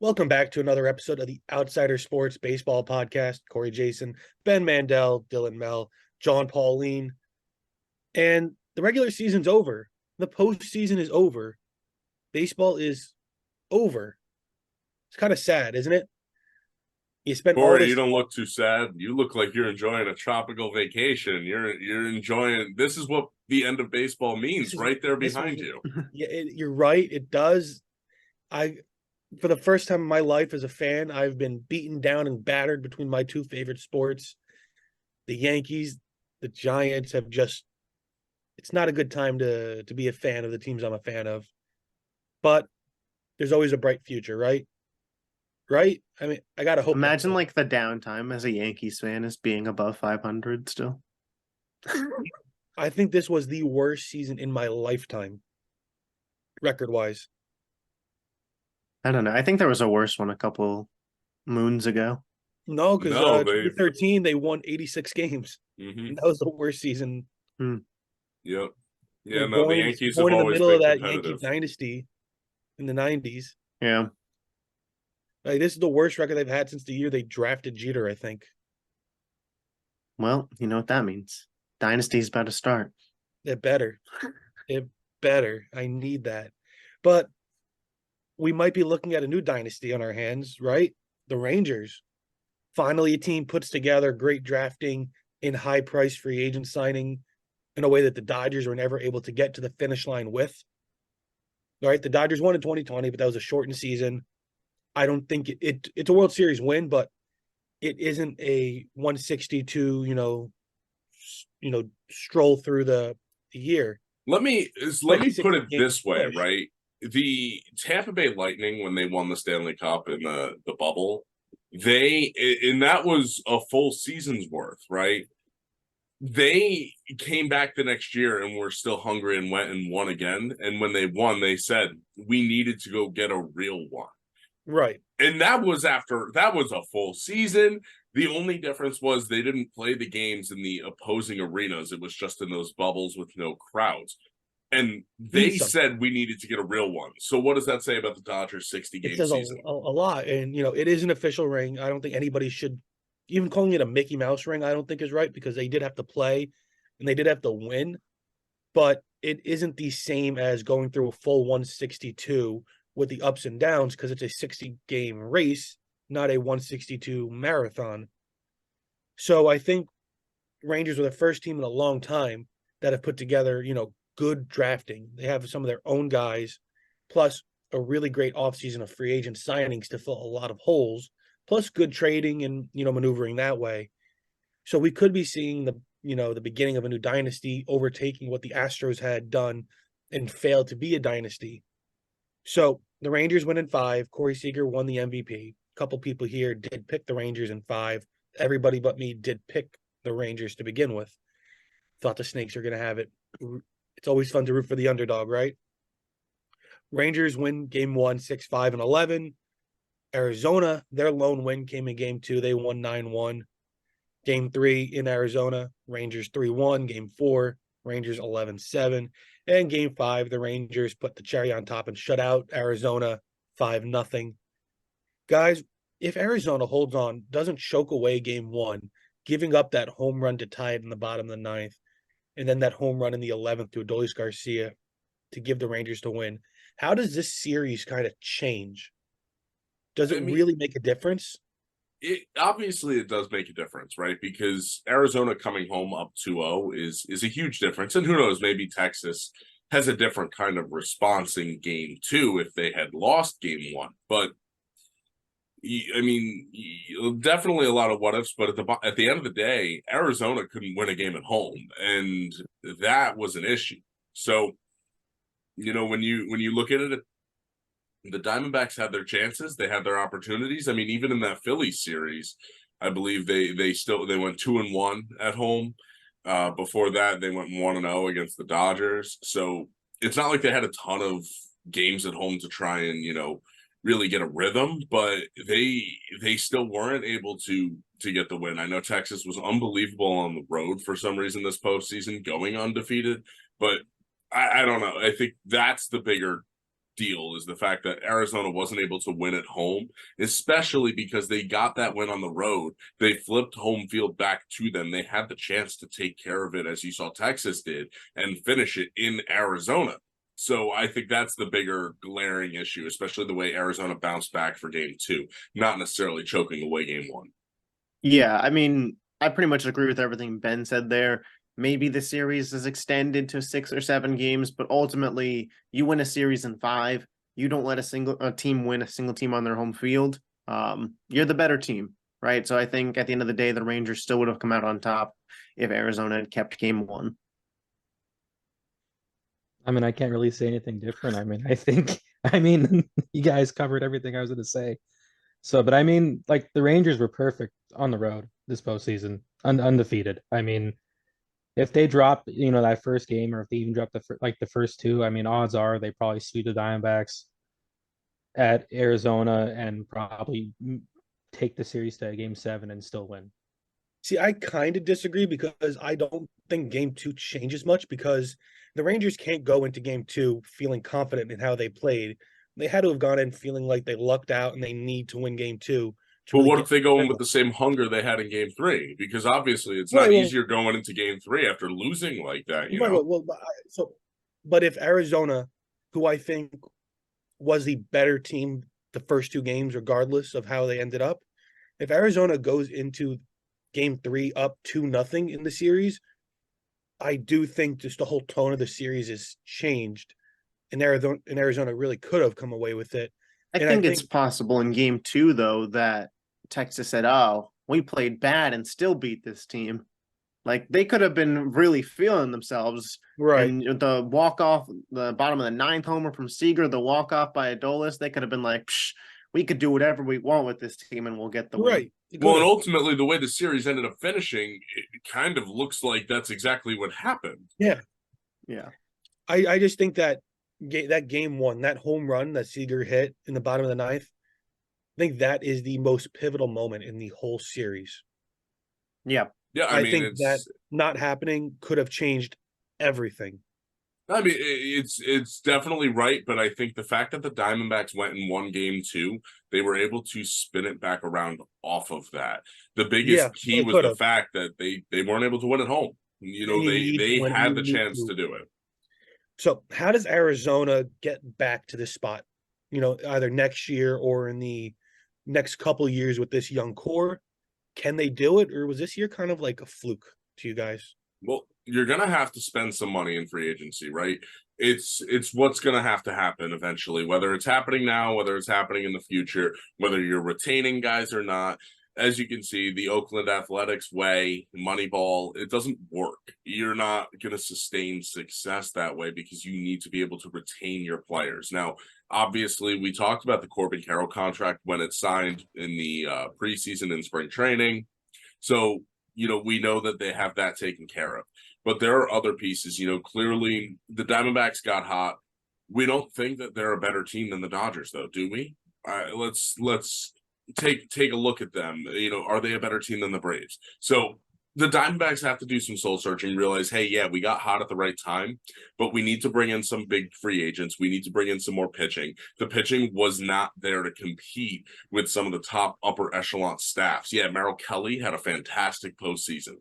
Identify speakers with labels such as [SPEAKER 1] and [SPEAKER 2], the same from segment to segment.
[SPEAKER 1] Welcome back to another episode of the Outsider Sports Baseball Podcast. Corey Jason, Ben Mandel, Dylan Mel, John Pauline. And the regular season's over. The postseason is over. Baseball is over. It's kind of sad, isn't it? You spent all
[SPEAKER 2] Corey, you
[SPEAKER 1] this.
[SPEAKER 2] don't look too sad. You look like you're enjoying a tropical vacation. You're enjoying. This is what the end of baseball means, right there behind you.
[SPEAKER 1] Yeah, you're right. It does. For the first time in my life as a fan, I've been beaten down and battered between my two favorite sports. The Yankees, the Giants have just, it's not a good time to be a fan of the teams I'm a fan of. But there's always a bright future, right? Right? I mean, I gotta hope.
[SPEAKER 3] Imagine like the downtime as a Yankees fan is being above 500 still.
[SPEAKER 1] I think this was the worst season in my lifetime, record-wise.
[SPEAKER 3] I don't know. I think there was a worse one a couple moons ago.
[SPEAKER 1] No, because
[SPEAKER 2] No,
[SPEAKER 1] 2013 they won 86 games.
[SPEAKER 2] Mm-hmm.
[SPEAKER 1] That was the worst season.
[SPEAKER 2] Yep. Yeah,
[SPEAKER 1] We're
[SPEAKER 2] no, the
[SPEAKER 1] born
[SPEAKER 2] Yankees have
[SPEAKER 1] in the
[SPEAKER 2] always
[SPEAKER 1] middle
[SPEAKER 2] been
[SPEAKER 1] of that
[SPEAKER 2] competitive.
[SPEAKER 1] Yankee dynasty in the 90s.
[SPEAKER 3] Yeah.
[SPEAKER 1] Like, this is the worst record they've had since the year they drafted Jeter, I think.
[SPEAKER 3] Well, you know what that means. Dynasty's about to start.
[SPEAKER 1] It better. It better. I need that. But we might be looking at a new dynasty on our hands, right? The Rangers. Finally, a team puts together great drafting in high price free agent signing in a way that the Dodgers were never able to get to the finish line with. All right, the Dodgers won in 2020, but that was a shortened season. I don't think it's a World Series win, but it isn't a 162, stroll through the year.
[SPEAKER 2] Let me put it this way,
[SPEAKER 1] push.
[SPEAKER 2] right? The Tampa Bay Lightning, when they won the Stanley Cup in the bubble, and that was a full season's worth, right? They came back the next year and were still hungry and went and won again. And when they won, they said, we needed to go get a real one.
[SPEAKER 1] Right.
[SPEAKER 2] And that was a full season. The only difference was they didn't play the games in the opposing arenas. It was just in those bubbles with no crowds. And they said we needed to get a real one. So what does that say about the Dodgers' 60-game season?
[SPEAKER 1] A lot. And, it is an official ring. I don't think anybody should, even calling it a Mickey Mouse ring, I don't think is right, because they did have to play and they did have to win. But it isn't the same as going through a full 162 with the ups and downs, because it's a 60-game race, not a 162 marathon. So I think Rangers are the first team in a long time that have put together, good drafting. They have some of their own guys, plus a really great offseason of free agent signings to fill a lot of holes, plus good trading and, maneuvering that way. So we could be seeing the beginning of a new dynasty, overtaking what the Astros had done and failed to be a dynasty. So the Rangers win in 5. Corey Seager won the MVP. A couple people here did pick the Rangers in 5. Everybody but me did pick the Rangers to begin with. Thought the Snakes are going to have it. It's always fun to root for the underdog, right? Rangers win game 1, 6-5 and 11. Arizona, their lone win came in game 2. They won 9-1. Game 3 in Arizona, Rangers 3-1. Game 4, Rangers 11-7. And game 5, the Rangers put the cherry on top and shut out Arizona 5-0. Guys, if Arizona holds on, doesn't choke away game 1, giving up that home run to tie it in the bottom of the 9th, and then that home run in the 11th to Adolis Garcia to give the Rangers to win, how does this series kind of change? Does it really make a difference?
[SPEAKER 2] Obviously it does make a difference, right? Because Arizona coming home up 2-0 is a huge difference. And who knows, maybe Texas has a different kind of response in game 2 if they had lost game 1. But definitely a lot of what ifs, but at the end of the day, Arizona couldn't win a game at home, and that was an issue. So, when you look at it, the Diamondbacks had their chances, they had their opportunities. I mean, even in that Phillies series, I believe they went 2-1 at home. Before that, they went 1-0 against the Dodgers. So it's not like they had a ton of games at home to try and really get a rhythm, but they still weren't able to get the win. I know Texas was unbelievable on the road for some reason this postseason, going undefeated, but I don't know. I think that's the bigger deal is the fact that Arizona wasn't able to win at home, especially because they got that win on the road. They flipped home field back to them. They had the chance to take care of it, as you saw Texas did, and finish it in Arizona. So I think that's the bigger glaring issue, especially the way Arizona bounced back for game 2, not necessarily choking away game 1.
[SPEAKER 3] Yeah, I mean, I pretty much agree with everything Ben said there. Maybe the series is extended to 6 or 7 games, but ultimately, you win a series in 5. You don't let a team win a single team on their home field. You're the better team, right? So I think at the end of the day, the Rangers still would have come out on top if Arizona had kept game 1.
[SPEAKER 4] I mean, I can't really say anything different. I mean, I think, I mean, you guys covered everything I was going to say. So, but I mean, like the Rangers were perfect on the road this postseason, undefeated. I mean, if they drop, that first game, or if they even drop the first two, I mean, odds are they probably sweep the Diamondbacks at Arizona and probably take the series to game 7 and still win.
[SPEAKER 1] See, I kind of disagree because I don't think game 2 changes much because the Rangers can't go into game 2 feeling confident in how they played. They had to have gone in feeling like they lucked out and they need to win game 2 to
[SPEAKER 2] But
[SPEAKER 1] really
[SPEAKER 2] what
[SPEAKER 1] get
[SPEAKER 2] if they go in with the same hunger they had in game 3? Because obviously it's not
[SPEAKER 1] right. Well,
[SPEAKER 2] easier going into game 3 after losing like that, you
[SPEAKER 1] right.
[SPEAKER 2] know?
[SPEAKER 1] Well, but if Arizona, who I think was the better team the first 2 games, regardless of how they ended up, if Arizona goes into game 3 up 2-0 in the series, I do think just the whole tone of the series is changed, and Arizona really could have come away with it.
[SPEAKER 3] I
[SPEAKER 1] And
[SPEAKER 3] think it's possible in game 2, though, that Texas said, oh, we played bad and still beat this team. Like, they could have been really feeling themselves.
[SPEAKER 1] right,
[SPEAKER 3] And the walk-off, the bottom of the 9th homer from Seager, the walk-off by Adolis, they could have been like, psh, we could do whatever we want with this team and we'll get the win.
[SPEAKER 1] right.
[SPEAKER 2] Well, and ultimately, the way the series ended up finishing, it kind of looks like that's exactly what happened.
[SPEAKER 1] Yeah.
[SPEAKER 3] Yeah.
[SPEAKER 1] I just think that game 1, that home run that Seager hit in the bottom of the 9th, I think that is the most pivotal moment in the whole series.
[SPEAKER 3] Yeah.
[SPEAKER 2] Yeah,
[SPEAKER 1] I think that not happening could have changed everything.
[SPEAKER 2] I mean, it's definitely right, but I think the fact that the Diamondbacks went and won game 2, they were able to spin it back around off of that. The biggest key was the fact that they weren't able to win at home. You know, they had the chance to do it.
[SPEAKER 1] So how does Arizona get back to this spot? Either next year or in the next couple of years with this young core. Can they do it, or was this year kind of like a fluke to you guys?
[SPEAKER 2] Well, you're gonna have to spend some money in free agency, right? It's what's gonna have to happen eventually, whether it's happening now, whether it's happening in the future, whether you're retaining guys or not. As you can see, the Oakland Athletics way, Moneyball, it doesn't work. You're not going to sustain success that way because you need to be able to retain your players. Now, obviously, we talked about the Corbin Carroll contract when it signed in the preseason and spring training. So, we know that they have that taken care of. But there are other pieces. Clearly the Diamondbacks got hot. We don't think that they're a better team than the Dodgers, though, do we? Let's take a look at them. Are they a better team than the Braves? So the Diamondbacks have to do some soul searching, realize, hey, yeah, we got hot at the right time, but we need to bring in some big free agents. We need to bring in some more pitching. The pitching was not there to compete with some of the top upper echelon staffs. Yeah, Merrill Kelly had a fantastic postseason.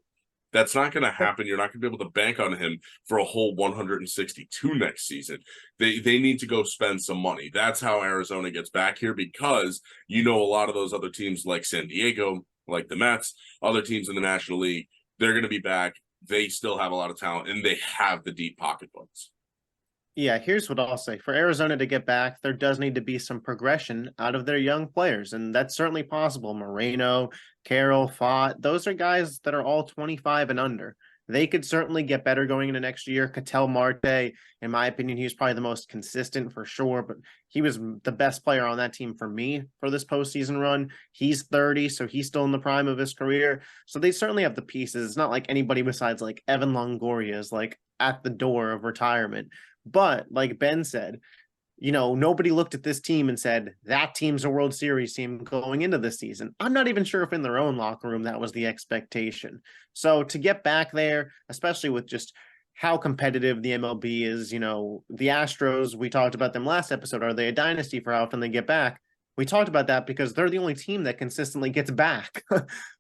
[SPEAKER 2] That's not going to happen. You're not going to be able to bank on him for a whole 162 next season. They need to go spend some money. That's how Arizona gets back here, because a lot of those other teams like San Diego, like the Mets, other teams in the National League, they're going to be back. They still have a lot of talent, and they have the deep pocketbooks.
[SPEAKER 3] Yeah, here's what I'll say. For Arizona to get back, there does need to be some progression out of their young players, and that's certainly possible. Moreno, Carroll, Fott, those are guys that are all 25 and under. They could certainly get better going into next year. Ketel Marte, in my opinion, he was probably the most consistent for sure, but he was the best player on that team for me for this postseason run. He's 30, so he's still in the prime of his career. So they certainly have the pieces. It's not like anybody besides like Evan Longoria is like at the door of retirement. But like Ben said, nobody looked at this team and said, that team's a World Series team going into this season. I'm not even sure if in their own locker room that was the expectation. So to get back there, especially with just how competitive the MLB is. You know, the Astros, we talked about them last episode. Are they a dynasty for how often they get back? We talked about that because they're the only team that consistently gets back.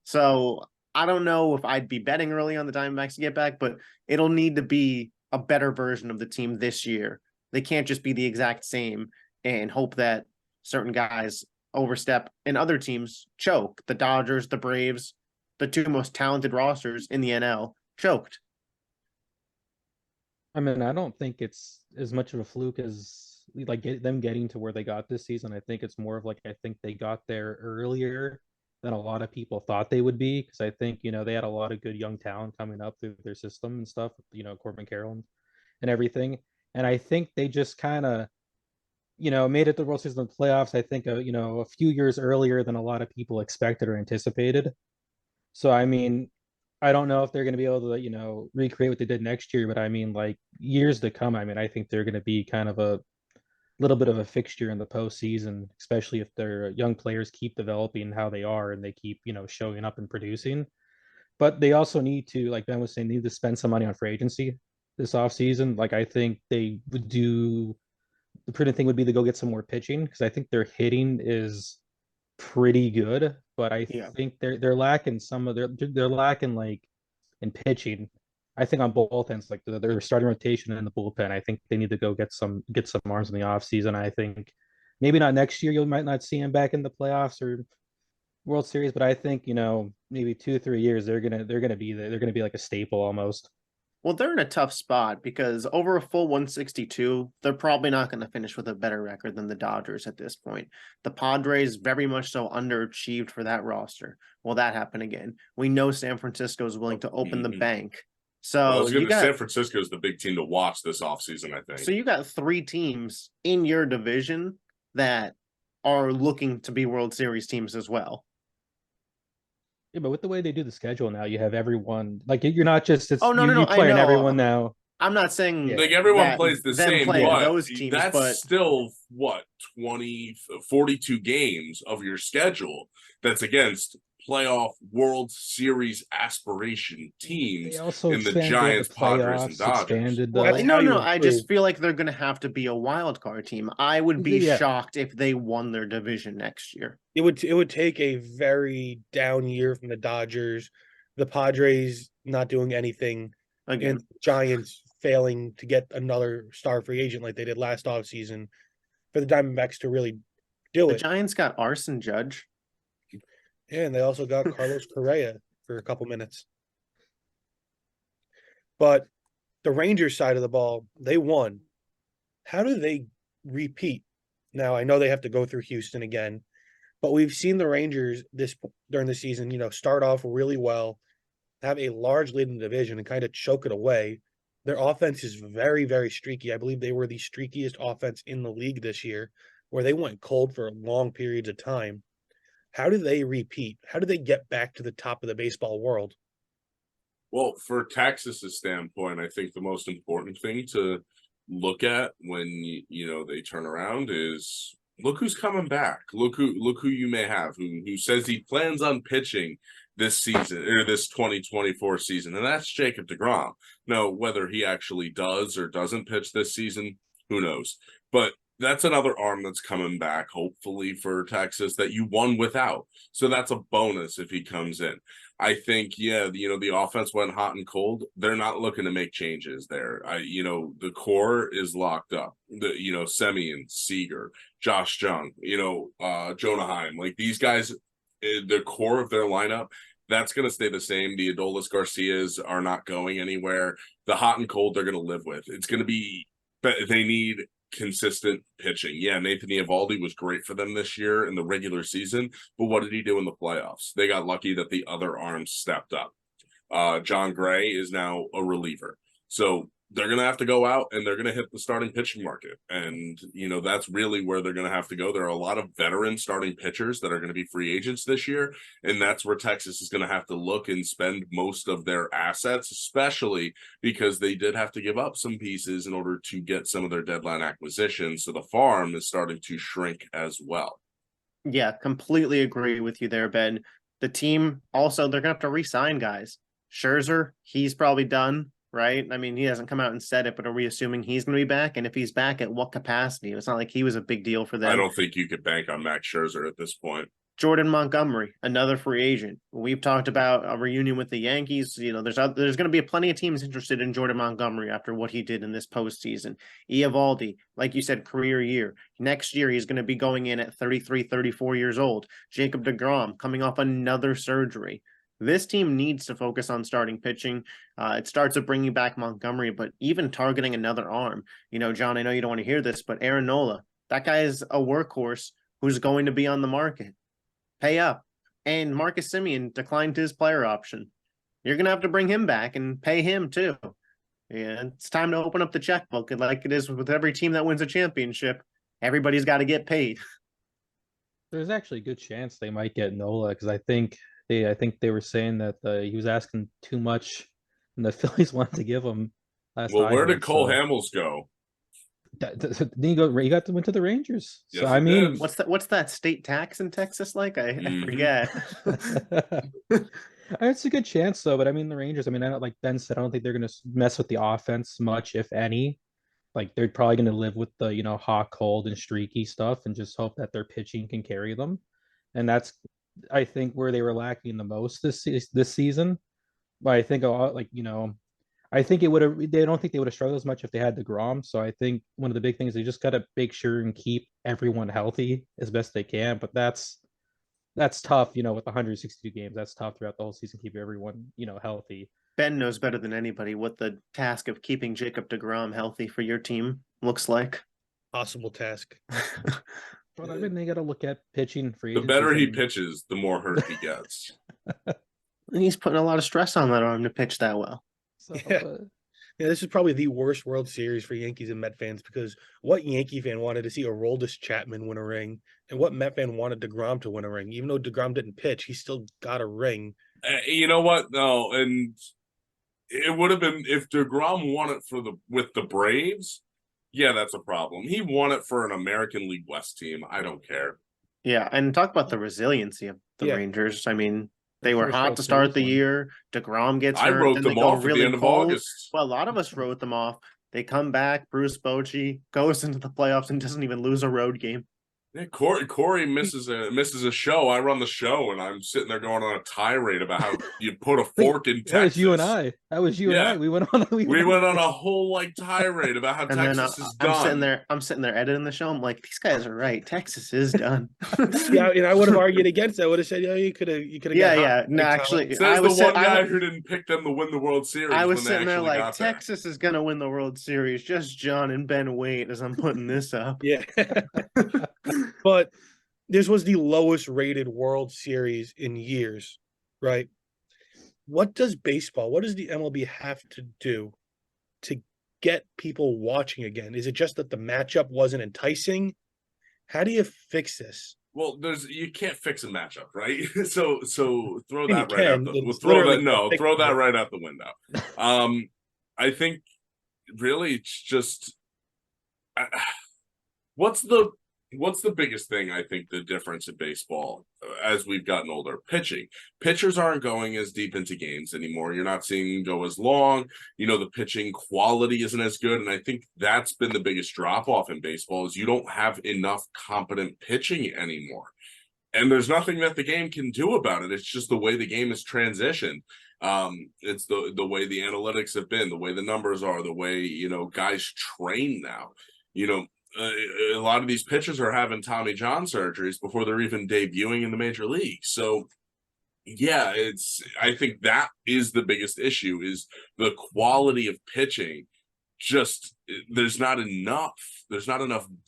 [SPEAKER 3] So I don't know if I'd be betting early on the Diamondbacks to get back, but it'll need to be a better version of the team this year. They can't just be the exact same and hope that certain guys overstep and other teams choke. The Dodgers, the Braves, the two most talented rosters in the NL choked.
[SPEAKER 4] I mean, I don't think it's as much of a fluke as them getting to where they got this season. I think it's more of like I think they got there earlier than a lot of people thought they would be, because I think they had a lot of good young talent coming up through their system and stuff. Corbin Carroll and everything, and I think they just kind of made it to the World Series and the playoffs. I think a few years earlier than a lot of people expected or anticipated. So I mean, I don't know if they're going to be able to, recreate what they did next year, but I mean, like years to come, I mean, I think they're going to be kind of a little bit of a fixture in the postseason, especially if their young players keep developing how they are and they keep, showing up and producing. But they also need to, like Ben was saying, need to spend some money on free agency this offseason. Like I think they would do the prudent thing would be to go get some more pitching, because I think their hitting is pretty good, but I
[SPEAKER 3] Yeah.
[SPEAKER 4] think they're lacking some of they're lacking like in pitching. I think on both ends, like their starting rotation and the bullpen. I think they need to go get some arms in the offseason. I think maybe not next year. You might not see him back in the playoffs or World Series, but I think maybe 2 3 years they're gonna be there. They're gonna be like a staple almost.
[SPEAKER 3] Well, they're in a tough spot because over a full 162, they're probably not going to finish with a better record than the Dodgers at this point. The Padres very much so underachieved for that roster. Will that happen again? We know San Francisco is willing to open the bank. So
[SPEAKER 2] San Francisco is the big team to watch this offseason, I think.
[SPEAKER 3] So you got three teams in your division that are looking to be World Series teams as well.
[SPEAKER 4] Yeah, but with the way they do the schedule now, you have everyone like you're not just
[SPEAKER 3] Oh no,
[SPEAKER 4] you
[SPEAKER 3] I
[SPEAKER 4] playing
[SPEAKER 3] know.
[SPEAKER 4] everyone now.
[SPEAKER 3] I'm not saying
[SPEAKER 4] Yeah.
[SPEAKER 2] Like everyone
[SPEAKER 3] that
[SPEAKER 2] plays the
[SPEAKER 3] them
[SPEAKER 2] same,
[SPEAKER 3] playing
[SPEAKER 2] but
[SPEAKER 3] those teams,
[SPEAKER 2] that's
[SPEAKER 3] but
[SPEAKER 2] still what 42 games of your schedule that's against playoff World Series aspiration teams
[SPEAKER 4] They also
[SPEAKER 2] in the
[SPEAKER 4] expanded
[SPEAKER 2] Giants,
[SPEAKER 4] the
[SPEAKER 2] Padres, and
[SPEAKER 4] playoffs,
[SPEAKER 2] Dodgers.
[SPEAKER 4] expanded
[SPEAKER 1] Well,
[SPEAKER 4] the
[SPEAKER 1] that's
[SPEAKER 3] no,
[SPEAKER 1] how you
[SPEAKER 3] I just
[SPEAKER 1] improve.
[SPEAKER 3] feel like they're going to have to be a wild card team. I would be
[SPEAKER 4] Yeah.
[SPEAKER 3] shocked if they won their division next year.
[SPEAKER 1] It would take a very down year from the Dodgers, the Padres not doing anything,
[SPEAKER 3] Again,
[SPEAKER 1] and the Giants failing to get another star free agent like they did last offseason for the Diamondbacks to really do
[SPEAKER 3] the
[SPEAKER 1] it.
[SPEAKER 3] Giants got Arson Judge.
[SPEAKER 1] Yeah, and they also got Carlos Correa for a couple minutes. But the Rangers side of the ball, they won. How do they repeat? Now I know they have to go through Houston again, but we've seen the Rangers during the season, start off really well, have a large lead in the division and kind of choke it away. Their offense is very, very streaky. I believe they were the streakiest offense in the league this year, where they went cold for long periods of time. How do they repeat? How do they get back to the top of the baseball world?
[SPEAKER 2] Well, for Texas's standpoint, I think the most important thing to look at when they turn around is look who's coming back. Look who you may have who says he plans on pitching this season or this 2024 season, and that's Jacob deGrom. Now, whether he actually does or doesn't pitch this season, who knows? But that's another arm that's coming back, hopefully for Texas, that you won without. So that's a bonus if he comes in. I think, the offense went hot and cold. They're not looking to make changes there. The core is locked up. Semien, Seager, Josh Jung, Jonah Heim, like these guys, the core of their lineup, that's going to stay the same. The Adolis Garcias are not going anywhere. The hot and cold they're going to live with. It's going to be, they need consistent pitching. Yeah, Nathan Eovaldi was great for them this year in the regular season, but what did he do in the playoffs? They got lucky that the other arms stepped up. John Gray is now a reliever. So they're going to have to go out and they're going to hit the starting pitching market. And, that's really where they're going to have to go. There are a lot of veteran starting pitchers that are going to be free agents this year. And that's where Texas is going to have to look and spend most of their assets, especially because they did have to give up some pieces in order to get some of their deadline acquisitions. So the farm is starting to shrink as well.
[SPEAKER 3] Yeah, completely agree with you there, Ben. The team also, they're going to have to re-sign guys. Scherzer, he's probably done. right? I mean, he hasn't come out and said it, but are we assuming he's going to be back? And if he's back, at what capacity? It's not like he was a big deal for them.
[SPEAKER 2] I don't think you could bank on Max Scherzer at this point.
[SPEAKER 3] Jordan Montgomery, another free agent. We've talked about a reunion with the Yankees. You know, there's going to be plenty of teams interested in Jordan Montgomery after what he did in this postseason. Eovaldi, like you said, career year. Next year, he's going to be going in at 33, 34 years old. Jacob deGrom coming off another surgery. This team needs to focus on starting pitching. It starts with bringing back Montgomery, but even targeting another arm. You know, John, I know you don't want to hear this, but Aaron Nola, that guy is a workhorse who's going to be on the market. Pay up. And Marcus Semien declined his player option. You're going to have to bring him back and pay him too. Yeah, it's time to open up the checkbook. And like it is with every team that wins a championship, everybody's got to get paid.
[SPEAKER 4] There's actually a good chance they might get Nola because I think they were saying that he was asking too much, and the Phillies wanted to give him.
[SPEAKER 2] Well, where did Cole Hamels go?
[SPEAKER 4] Then he went to the Rangers.
[SPEAKER 2] Yes,
[SPEAKER 4] so I mean,
[SPEAKER 3] what's that state tax in Texas like? I forget.
[SPEAKER 4] It's a good chance though, but I mean the Rangers. I mean, I don't like Ben said. I don't think they're going to mess with the offense much, if any. Like they're probably going to live with the hot, cold, and streaky stuff, and just hope that their pitching can carry them. And that's, I think, where they were lacking the most this season. But I think a lot, I think it would have. They don't think they would have struggled as much if they had DeGrom. So I think one of the big things they just got to make sure and keep everyone healthy as best they can. But that's tough, with 162 games. That's tough throughout the whole season. Keep everyone, healthy.
[SPEAKER 3] Ben knows better than anybody what the task of keeping Jacob deGrom healthy for your team looks like.
[SPEAKER 1] Possible task.
[SPEAKER 4] But I mean, they got to look at pitching for
[SPEAKER 2] the better he pitches, the more hurt he gets.
[SPEAKER 3] And he's putting a lot of stress on that arm to pitch that well.
[SPEAKER 4] So,
[SPEAKER 1] yeah, this is probably the worst World Series for Yankees and Met fans because what Yankee fan wanted to see Aroldis Chapman win a ring, and what Met fan wanted DeGrom to win a ring? Even though DeGrom didn't pitch, he still got a ring.
[SPEAKER 2] You know what? No, and it would have been if DeGrom won it with the Braves. Yeah, that's a problem. He won it for an American League West team. I don't care.
[SPEAKER 3] Yeah, and talk about the resiliency of the Rangers. I mean, they were hot to start the year. DeGrom gets hurt.
[SPEAKER 2] I wrote them off at the end of August.
[SPEAKER 3] Well, a lot of us wrote them off. They come back. Bruce Bochy goes into the playoffs and doesn't even lose a road game.
[SPEAKER 2] Yeah, Corey misses a show. I run the show, and I'm sitting there going on a tirade about how you put a fork in Texas.
[SPEAKER 4] That was you and I. And I. We went on.
[SPEAKER 2] We went on a whole tirade about how Texas is done.
[SPEAKER 3] I'm sitting there editing the show. I'm like, these guys are right. Texas is done.
[SPEAKER 1] Yeah, I would have argued against that. I would have said, you could have.
[SPEAKER 3] Yeah. No, actually,
[SPEAKER 2] I was the one guy who didn't pick them to win the World Series.
[SPEAKER 3] I was sitting there like, Texas is gonna win the World Series. Just John and Ben wait as I'm putting this up.
[SPEAKER 1] Yeah. But this was the lowest rated World Series in years, right? What does the MLB have to do to get people watching again? Is it just that the matchup wasn't enticing? How do you fix this?
[SPEAKER 2] Well, you can't fix a matchup, right? So throw that right out. Throw that right out the window. I think really it's just what's the biggest thing? I think the difference in baseball as we've gotten older, pitching. Pitchers aren't going as deep into games anymore. You're not seeing them go as long. The pitching quality isn't as good. And I think that's been the biggest drop off in baseball is you don't have enough competent pitching anymore. And there's nothing that the game can do about it. It's just the way the game is transitioned. It's the way the analytics have been, the way the numbers are, the way, guys train now, a lot of these pitchers are having Tommy John surgeries before they're even debuting in the major league. So yeah, I think that is the biggest issue is the quality of pitching. Just there's not enough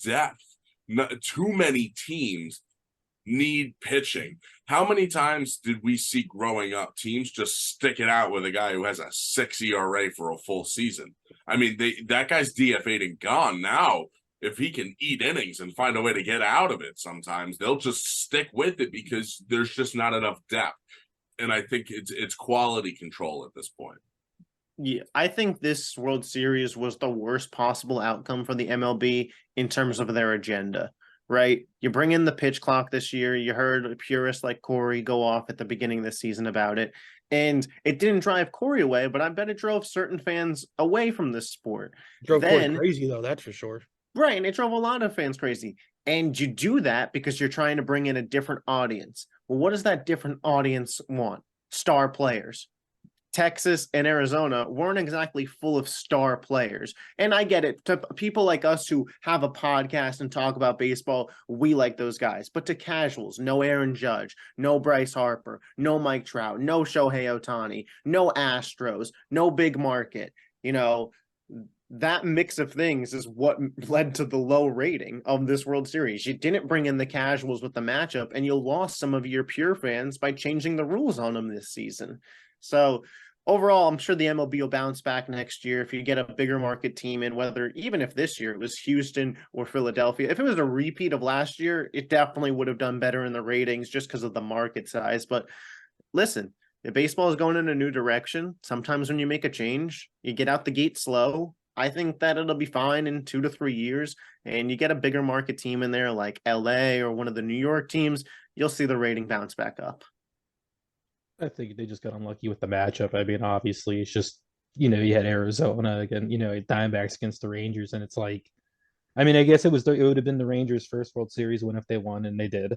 [SPEAKER 2] depth. Too many teams need pitching. How many times did we see growing up teams just stick it out with a guy who has a 6 ERA for a full season? I mean, that guy's DFA'd and gone now. If he can eat innings and find a way to get out of it, sometimes they'll just stick with it because there's just not enough depth. And I think it's quality control at this point.
[SPEAKER 3] Yeah, I think this World Series was the worst possible outcome for the MLB in terms of their agenda. right? You bring in the pitch clock this year. You heard purists like Corey go off at the beginning of the season about it. And it didn't drive Corey away, but I bet it drove certain fans away from this sport.
[SPEAKER 1] Drove Corey
[SPEAKER 3] Then,
[SPEAKER 1] crazy though, that's for sure.
[SPEAKER 3] right, and it drove a lot of fans crazy. And you do that because you're trying to bring in a different audience. Well, what does that different audience want? Star players. Texas and Arizona weren't exactly full of star players. And I get it. To people like us who have a podcast and talk about baseball, we like those guys. But to casuals, no Aaron Judge, no Bryce Harper, no Mike Trout, no Shohei Ohtani, no Astros, no big market. You know, that mix of things is what led to the low rating of this World Series. You didn't bring in the casuals with the matchup, and you lost some of your pure fans by changing the rules on them this season. So overall, I'm sure the MLB will bounce back next year if you get a bigger market team in, whether even if this year it was Houston or Philadelphia. If it was a repeat of last year, it definitely would have done better in the ratings just because of the market size. But listen, if baseball is going in a new direction, sometimes when you make a change, you get out the gate slow. I think that it'll be fine in 2 to 3 years, and you get a bigger market team in there like LA or one of the New York teams, you'll see the rating bounce back up.
[SPEAKER 4] I think they just got unlucky with the matchup. I mean, obviously, it's just, you had Arizona again, Diamondbacks against the Rangers, and it's like, I mean, I guess it would have been the Rangers' first World Series win if they won, and they did.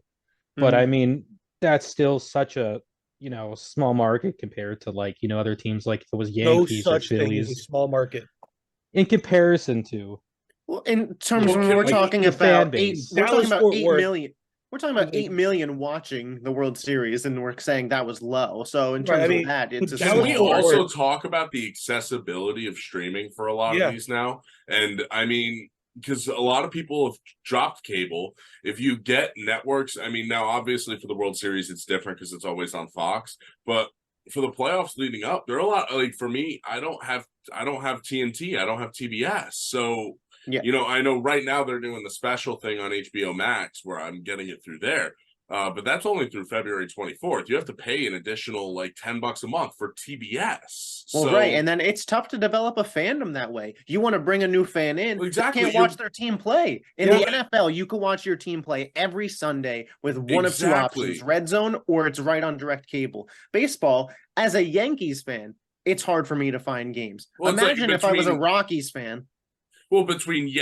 [SPEAKER 4] But I mean, that's still such a small market compared to like other teams, like if it was
[SPEAKER 1] No
[SPEAKER 4] Yankees or
[SPEAKER 1] such thing as a
[SPEAKER 4] Phillies,
[SPEAKER 1] small market.
[SPEAKER 4] in comparison to
[SPEAKER 3] Well, in terms
[SPEAKER 2] Well,
[SPEAKER 3] when
[SPEAKER 2] can
[SPEAKER 3] we're
[SPEAKER 2] we-
[SPEAKER 3] talking
[SPEAKER 4] the fan
[SPEAKER 3] about eight,
[SPEAKER 4] base.
[SPEAKER 3] we're talking
[SPEAKER 1] Dallas
[SPEAKER 3] about
[SPEAKER 1] Fort
[SPEAKER 3] 8
[SPEAKER 1] Worth.
[SPEAKER 3] million. We're talking about 8 million watching the World Series, and we're saying that was low. So in
[SPEAKER 1] Right,
[SPEAKER 3] terms
[SPEAKER 1] I mean,
[SPEAKER 3] of that, it's a
[SPEAKER 1] Dallas
[SPEAKER 2] Can
[SPEAKER 3] small
[SPEAKER 2] we
[SPEAKER 1] Fort
[SPEAKER 3] market.
[SPEAKER 2] also
[SPEAKER 1] Worth-
[SPEAKER 2] talk about the accessibility of streaming for a lot
[SPEAKER 1] Yeah.
[SPEAKER 2] of these now? And I mean, because a lot of people have dropped cable. If you get networks, I mean, now obviously for the World Series, it's different because it's always on Fox. But for the playoffs leading up, there are a lot. Like for me, I don't have TNT, I don't have TBS, so.
[SPEAKER 3] Yeah.
[SPEAKER 2] I know right now they're doing the special thing on HBO Max where I'm getting it through there. But that's only through February 24th. You have to pay an additional like $10 a month for TBS.
[SPEAKER 3] Well, right, and then it's tough to develop a fandom that way. You want to bring a new fan in,
[SPEAKER 2] Well, exactly.
[SPEAKER 3] they can't watch their team play. In
[SPEAKER 2] Yeah.
[SPEAKER 3] the NFL, you can watch your team play every Sunday with one of two
[SPEAKER 2] Exactly.
[SPEAKER 3] options: Red Zone or it's right on direct cable. Baseball, as a Yankees fan, it's hard for me to find games.
[SPEAKER 2] Well, it's like
[SPEAKER 3] Imagine if I was a
[SPEAKER 2] between-
[SPEAKER 3] Rockies fan.
[SPEAKER 2] Well, between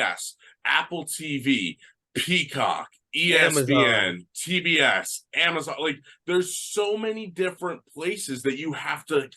[SPEAKER 2] Apple TV, Peacock, ESPN, TBS, Amazon, like there's so many different places that you have to,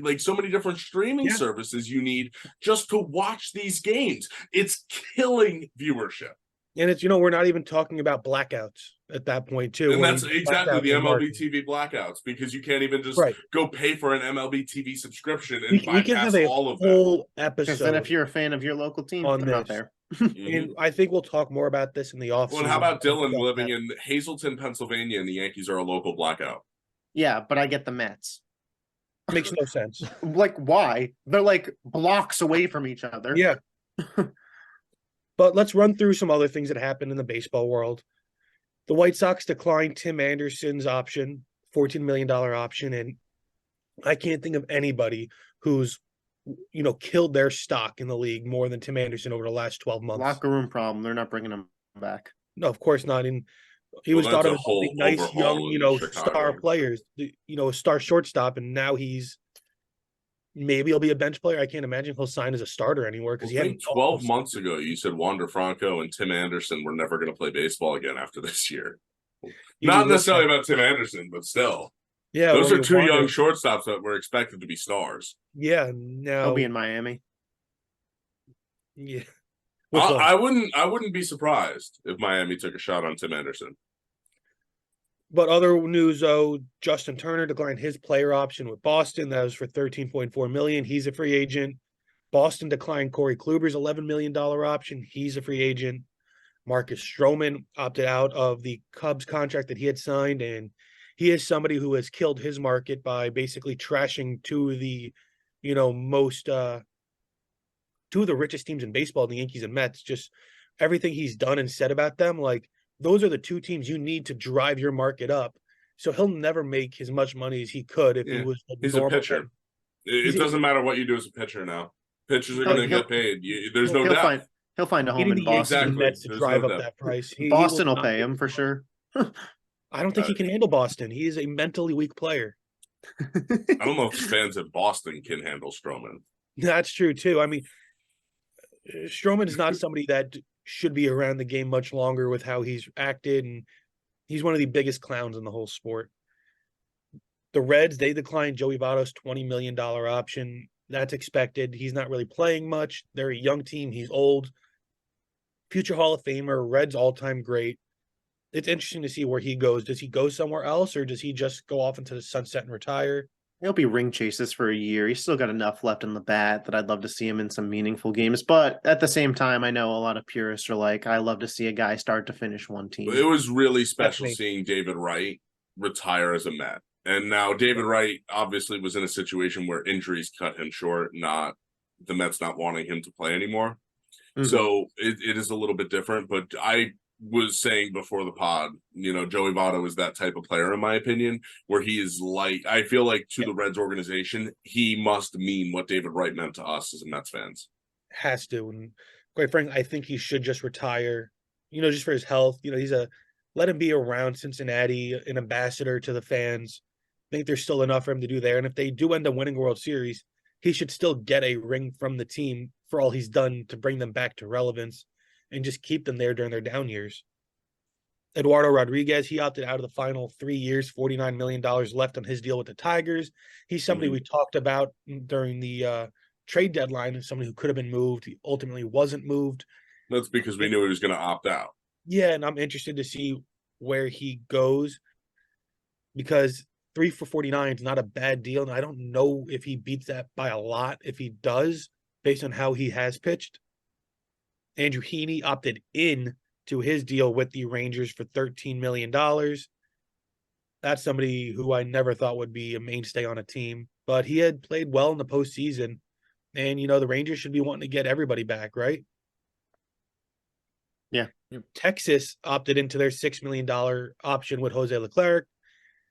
[SPEAKER 2] like so many different streaming services you need just to watch these games. It's killing viewership.
[SPEAKER 1] And it's, we're not even talking about blackouts at that point, too.
[SPEAKER 2] And
[SPEAKER 1] when
[SPEAKER 2] that's
[SPEAKER 1] we
[SPEAKER 2] exactly
[SPEAKER 1] black out
[SPEAKER 2] the
[SPEAKER 1] the
[SPEAKER 2] MLB
[SPEAKER 1] market.
[SPEAKER 2] TV blackouts, because you can't even just
[SPEAKER 1] Right.
[SPEAKER 2] go pay for an MLB TV subscription and
[SPEAKER 1] We can
[SPEAKER 2] bypass
[SPEAKER 1] have a
[SPEAKER 2] all of that.
[SPEAKER 1] whole
[SPEAKER 3] Because then if
[SPEAKER 1] episode.
[SPEAKER 3] you're a fan of your local team,
[SPEAKER 1] on
[SPEAKER 3] they're not
[SPEAKER 1] this.
[SPEAKER 3] there.
[SPEAKER 2] Mhm.
[SPEAKER 1] And I think we'll talk more about this in the offseason.
[SPEAKER 2] Well, and how about Dylan
[SPEAKER 1] Stuff
[SPEAKER 2] living
[SPEAKER 1] that-
[SPEAKER 2] in Hazleton, Pennsylvania, and the Yankees are a local blackout?
[SPEAKER 3] Yeah, but I get the Mets.
[SPEAKER 1] Makes no sense.
[SPEAKER 3] Like, why? They're like blocks away from each other.
[SPEAKER 1] Yeah. But let's run through some other things that happened in the baseball world. The White Sox declined Tim Anderson's option, $14 million option, and I can't think of anybody who's killed their stock in the league more than Tim Anderson over the last 12 months.
[SPEAKER 3] Locker room problem. They're not bringing him back.
[SPEAKER 1] No, of course not. And he
[SPEAKER 2] Well,
[SPEAKER 1] was thought
[SPEAKER 2] that's
[SPEAKER 1] of
[SPEAKER 2] a
[SPEAKER 1] as
[SPEAKER 2] whole
[SPEAKER 1] a nice
[SPEAKER 2] overhaul
[SPEAKER 1] young,
[SPEAKER 2] in
[SPEAKER 1] star
[SPEAKER 2] Chicago.
[SPEAKER 1] players, a star shortstop, and now maybe he'll be a bench player. I can't imagine he'll sign as a starter anywhere because
[SPEAKER 2] Well, I
[SPEAKER 1] he
[SPEAKER 2] think
[SPEAKER 1] hadn't
[SPEAKER 2] 12 months ago, you said Wander Franco and Tim Anderson were never going to play baseball again after this year. Not necessarily about Tim Anderson, but still.
[SPEAKER 1] Yeah,
[SPEAKER 2] Those
[SPEAKER 1] well,
[SPEAKER 2] are two
[SPEAKER 1] Wander-
[SPEAKER 2] young shortstops that were expected to be stars.
[SPEAKER 1] Yeah, now
[SPEAKER 3] He'll be in Miami.
[SPEAKER 1] yeah. Which one?
[SPEAKER 2] I wouldn't be surprised if Miami took a shot on Tim Anderson.
[SPEAKER 1] But other news, though, Justin Turner declined his player option with Boston. That was for $13.4 million. He's a free agent. Boston declined Corey Kluber's $11 million option. He's a free agent. Marcus Stroman opted out of the Cubs contract that he had signed, and he is somebody who has killed his market by basically trashing two of the richest teams in baseball, the Yankees and Mets. Just everything he's done and said about them, like those are the two teams you need to drive your market up. So he'll never make as much money as he could if he was
[SPEAKER 2] He's a pitcher. It doesn't matter what you do as a pitcher now. Pitchers are going to get paid. There's no doubt.
[SPEAKER 3] He'll find a
[SPEAKER 1] He
[SPEAKER 3] home
[SPEAKER 1] didn't
[SPEAKER 3] in
[SPEAKER 1] need the
[SPEAKER 3] Boston.
[SPEAKER 2] Exactly.
[SPEAKER 1] Mets to
[SPEAKER 2] There's
[SPEAKER 1] drive
[SPEAKER 2] no
[SPEAKER 1] up
[SPEAKER 2] doubt.
[SPEAKER 1] that price. He
[SPEAKER 3] Boston will
[SPEAKER 1] not
[SPEAKER 3] pay
[SPEAKER 1] be
[SPEAKER 3] him for
[SPEAKER 1] smart.
[SPEAKER 3] sure.
[SPEAKER 1] I don't think he can handle Boston. He is a mentally weak player.
[SPEAKER 2] I don't know if the fans at Boston can handle Stroman.
[SPEAKER 1] That's true too. I mean, Stroman is not somebody that should be around the game much longer with how he's acted, and he's one of the biggest clowns in the whole sport. The Reds, they declined Joey Votto's $20 million option. That's expected. He's not really playing much. They're a young team. He's old. Future Hall of Famer, Reds all-time great. It's interesting to see where he goes. Does he go somewhere else, or does he just go off into the sunset and retire?
[SPEAKER 3] He'll be ring chases for a year. He's still got enough left in the bat that I'd love to see him in some meaningful games. But at the same time, I know a lot of purists are like, I love to see a guy start to finish one team.
[SPEAKER 2] It was really special
[SPEAKER 1] Definitely.
[SPEAKER 2] seeing David Wright retire as a Met. And now David Wright obviously was in a situation where injuries cut him short, not the Mets not wanting him to play anymore.
[SPEAKER 3] Mhm.
[SPEAKER 2] So it is a little bit different. But I was saying before the pod, Joey Votto is that type of player, in my opinion, where he is like, I feel like to the Reds organization, he must mean what David Wright meant to us as Mets fans.
[SPEAKER 1] Has to. And quite frankly, I think he should just retire, just for his health. Let him be around Cincinnati, an ambassador to the fans. I think there's still enough for him to do there. And if they do end up winning World Series, he should still get a ring from the team for all he's done to bring them back to relevance and just keep them there during their down years. Eduardo Rodriguez, he opted out of the final 3 years, $49 million left on his deal with the Tigers. He's somebody we talked about during the trade deadline, and somebody who could have been moved. He ultimately wasn't moved.
[SPEAKER 2] That's because we knew he was going to opt out.
[SPEAKER 1] Yeah, and I'm interested to see where he goes, because 3 for 49 is not a bad deal. And I don't know if he beats that by a lot. If he does, based on how he has pitched. Andrew Heaney opted in to his deal with the Rangers for $13 million. That's somebody who I never thought would be a mainstay on a team, but he had played well in the postseason. And, the Rangers should be wanting to get everybody back, right?
[SPEAKER 3] Yeah.
[SPEAKER 1] Texas opted into their $6 million option with Jose Leclerc.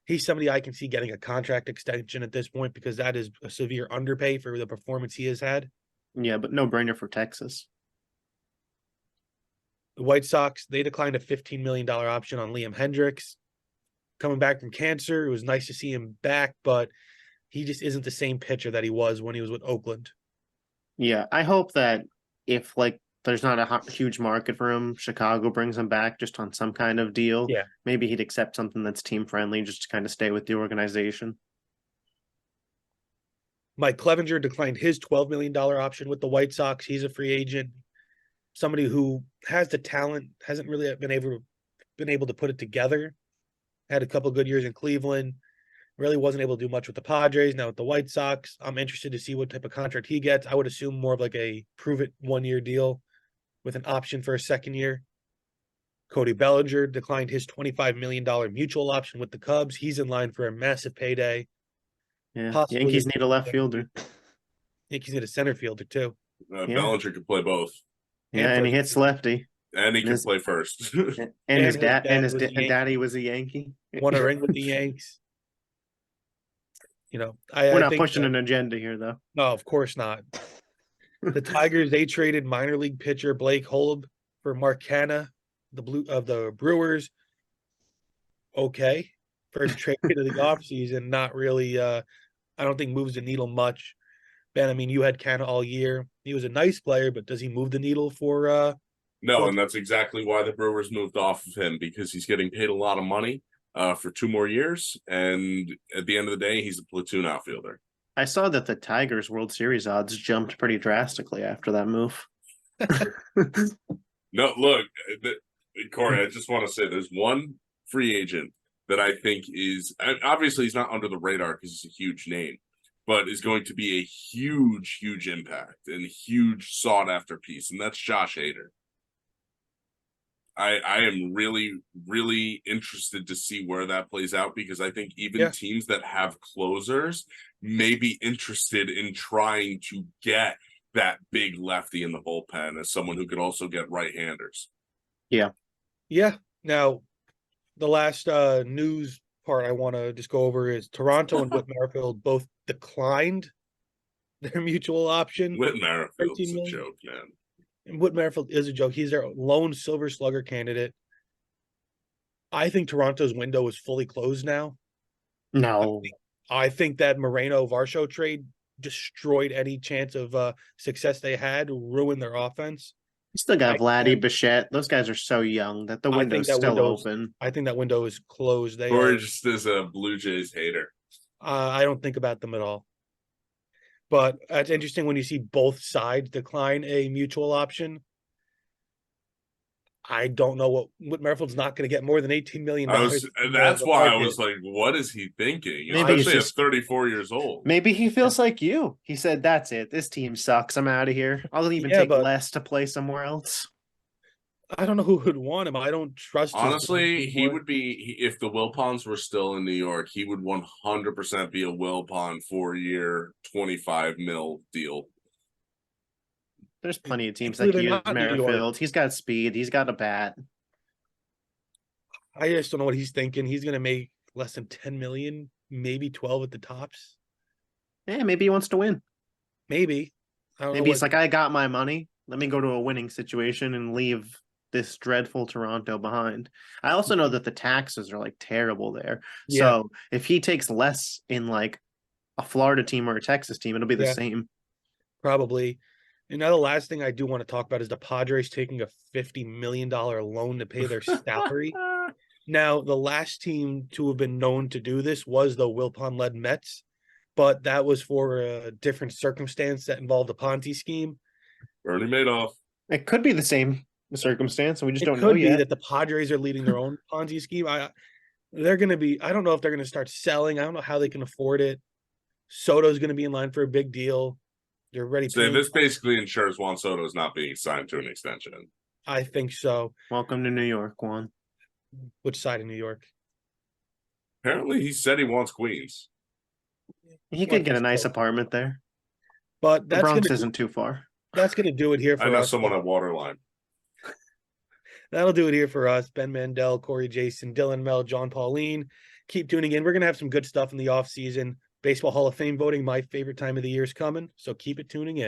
[SPEAKER 1] He's somebody I can see getting a contract extension at this point, because that is a severe underpay for the performance he has had.
[SPEAKER 3] Yeah, but no brainer for Texas.
[SPEAKER 1] The White Sox, they declined a $15 million option on Liam Hendricks. Coming back from cancer, it was nice to see him back, but he just isn't the same pitcher that he was when he was with Oakland.
[SPEAKER 3] Yeah, I hope that if there's not a huge market for him, Chicago brings him back just on some kind of deal.
[SPEAKER 1] Yeah.
[SPEAKER 3] Maybe he'd accept something that's team friendly just to kind of stay with the organization.
[SPEAKER 1] Mike Clevenger declined his $12 million option with the White Sox. He's a free agent. Somebody who has the talent, hasn't really been able to put it together. Had a couple of good years in Cleveland. Really wasn't able to do much with the Padres. Now with the White Sox, I'm interested to see what type of contract he gets. I would assume more of like a prove-it one-year deal with an option for a second year. Cody Bellinger declined his $25 million mutual option with the Cubs. He's in line for a massive payday.
[SPEAKER 3] Yeah,
[SPEAKER 1] Possibly
[SPEAKER 3] Yankees need a left fielder.
[SPEAKER 1] Yankees need a center fielder too.
[SPEAKER 3] Yeah.
[SPEAKER 2] Bellinger could play both.
[SPEAKER 3] Yeah, and he hits lefty.
[SPEAKER 2] And he
[SPEAKER 3] And
[SPEAKER 2] can
[SPEAKER 3] his-
[SPEAKER 2] play first.
[SPEAKER 3] And his
[SPEAKER 1] his
[SPEAKER 3] dad
[SPEAKER 1] dad
[SPEAKER 3] and his
[SPEAKER 1] was a Yankee.
[SPEAKER 3] daddy was a Yankee.
[SPEAKER 1] Won a ring with the Yanks.
[SPEAKER 3] We're
[SPEAKER 1] I
[SPEAKER 3] not
[SPEAKER 1] think
[SPEAKER 3] pushing
[SPEAKER 1] that,
[SPEAKER 3] an agenda here, though.
[SPEAKER 1] no, of course not. The Tigers, they traded minor league pitcher Blake Holub for Mark Canha, the Brewers. Okay. First trade of the offseason, not really I don't think moves the needle much. Ben, I mean, you had Canha all year. He was a nice player, but does he move the needle for
[SPEAKER 2] No, and that's exactly why the Brewers moved off of him, because he's getting paid a lot of money for 2 more years. And at the end of the day, he's a platoon outfielder.
[SPEAKER 3] I saw that the Tigers World Series odds jumped pretty drastically after that move.
[SPEAKER 2] No, look, Corey, I just want to say there's one free agent that I think is, obviously he's not under the radar because he's a huge name, but is going to be a huge, huge impact and huge sought after piece, and that's Josh Hader. I am really, really interested to see where that plays out, because I think even teams that have closers may be interested in trying to get that big lefty in the bullpen as someone who could also get right-handers.
[SPEAKER 1] Yeah. Now, the last news part I want to just go over is Toronto and Whit Merrifield both declined their mutual option.
[SPEAKER 2] Whit Merrifield's
[SPEAKER 1] $13
[SPEAKER 2] a
[SPEAKER 1] million.
[SPEAKER 2] joke, man.
[SPEAKER 1] And Whit Merrifield is a joke. He's their lone Silver Slugger candidate. I think Toronto's window is fully closed now.
[SPEAKER 3] No,
[SPEAKER 1] I think that Moreno Varsho trade destroyed any chance of success they had, ruined their offense.
[SPEAKER 3] you still got
[SPEAKER 1] I
[SPEAKER 3] Vladdy,
[SPEAKER 1] can't-
[SPEAKER 3] Bichette. Those guys are so young that the
[SPEAKER 1] I think
[SPEAKER 3] window's
[SPEAKER 1] that
[SPEAKER 3] still
[SPEAKER 1] window's-
[SPEAKER 3] open.
[SPEAKER 1] I think that window is closed. They
[SPEAKER 2] Or
[SPEAKER 1] are.
[SPEAKER 2] just as a Blue Jays hater.
[SPEAKER 1] I don't think about them at all. But it's interesting when you see both sides decline a mutual option. I don't know what Merrifield's not going to get more than $18 million.
[SPEAKER 2] That's why I was like, what is he thinking?
[SPEAKER 3] Maybe
[SPEAKER 2] Especially
[SPEAKER 3] it's
[SPEAKER 2] at 34 years old.
[SPEAKER 3] Maybe he feels like you. He said, "That's it. This team sucks. I'm out of here. I'll even
[SPEAKER 1] Yeah,
[SPEAKER 3] take
[SPEAKER 1] but-
[SPEAKER 3] less to play somewhere else."
[SPEAKER 1] I don't know who would want him. I don't trust. his
[SPEAKER 2] Honestly, he
[SPEAKER 1] anymore.
[SPEAKER 2] would be if the Wilpons were still in New York, he would 100% be a Wilpon 4-year, 25 mil deal.
[SPEAKER 3] There's plenty of teams
[SPEAKER 1] Hopefully
[SPEAKER 3] that
[SPEAKER 1] they're
[SPEAKER 3] use
[SPEAKER 1] not New York.
[SPEAKER 3] Merrifield. He's got speed. He's got a bat.
[SPEAKER 1] I just don't know what he's thinking. He's going to make less than 10 million, maybe 12 at the tops.
[SPEAKER 3] Yeah, maybe he wants to win.
[SPEAKER 1] Maybe. I don't
[SPEAKER 3] Maybe
[SPEAKER 1] know
[SPEAKER 3] he's like, "I got my money. Let me go to a winning situation and leave this dreadful Toronto behind." I also know that the taxes are like terrible there.
[SPEAKER 1] Yeah.
[SPEAKER 3] So if he takes less in like a Florida team or a Texas team, it'll be the
[SPEAKER 1] Yeah.
[SPEAKER 3] same.
[SPEAKER 1] Probably. And now the last thing I do want to talk about is the Padres taking a $50 million loan to pay their salary. Now, the last team to have been known to do this was the Wilpon-led Mets, but that was for a different circumstance that involved a Ponzi scheme.
[SPEAKER 2] Bernie Madoff.
[SPEAKER 3] It could be the same circumstance, and we just
[SPEAKER 1] It
[SPEAKER 3] don't know
[SPEAKER 1] could be
[SPEAKER 3] yet.
[SPEAKER 1] that the Padres are leading their own Ponzi scheme. They're going to be. I don't know if they're going to start selling. I don't know how they can afford it. Soto's going to be in line for a big deal. They're ready.
[SPEAKER 2] So this basically ensures Juan Soto is not being signed to an extension.
[SPEAKER 1] I think so.
[SPEAKER 3] Welcome to New York, Juan.
[SPEAKER 1] Which side of New York?
[SPEAKER 2] Apparently, he said he wants Queens.
[SPEAKER 3] He could get a nice apartment there.
[SPEAKER 1] But
[SPEAKER 3] The
[SPEAKER 1] that's
[SPEAKER 3] Bronx
[SPEAKER 1] gonna,
[SPEAKER 3] isn't too far.
[SPEAKER 1] that's going to do it here for
[SPEAKER 2] I know
[SPEAKER 1] us.
[SPEAKER 2] someone at Waterline.
[SPEAKER 1] That'll do it here for us. Ben Mandel, Corey Jason, Dylan Mel, John Pauline. Keep tuning in. We're going to have some good stuff in the off season. Baseball Hall of Fame voting, my favorite time of the year, is coming. So keep it tuning in.